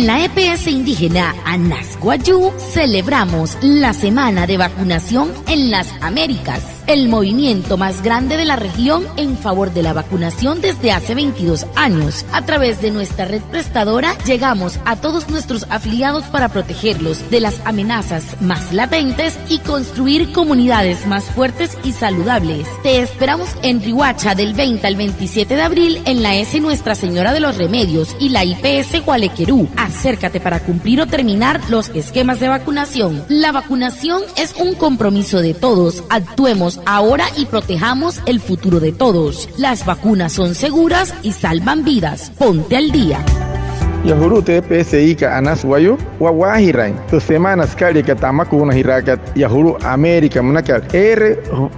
En la EPS indígena Anasguayú celebramos la Semana de Vacunación en las Américas, el movimiento más grande de la región en favor de la vacunación desde hace 22 años. A través de nuestra red prestadora llegamos a todos nuestros afiliados para protegerlos de las amenazas más latentes y construir comunidades más fuertes y saludables. Te esperamos en Riohacha del 20 al 27 de abril en la S Nuestra Señora de los Remedios y la IPS Gualequerú. Acércate para cumplir o terminar los esquemas de vacunación. La vacunación es un compromiso de todos. Actuemos ahora y protejamos el futuro de todos. Las vacunas son seguras y salvan vidas. Ponte al día. Yahuru TPSI ka Anasguayú wawahirain tu semana skali ka tamakuna hirakat Yahuru América munakal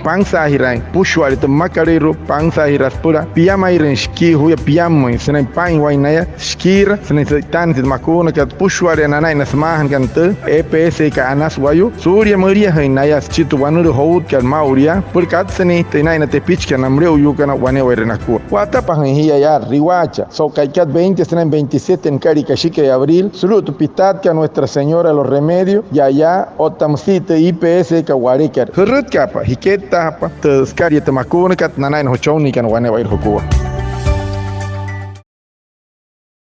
pangsa hirain pushwali tu makariru pangsa hiraspura piyama irin ski huya piyamo senen pain wainaya skira senen tan makuna ka pushwali nanai nasmahan kan tu EPSI ka Anasguayú surya muria hinaya chitu wanuru hout kan mauria purkat seni tenai na tepich kan amre uyukana wane werenaku wata pahan hiya ya Riohacha so kaikat 20 senen 27 en Caricachique de abril, saludo pitat a Nuestra Señora de los Remedios, y allá otamcite IPS Caguaricar. Hurut capa, hiqueta, te escaria te macuna, cat nanay no choni can wane va ir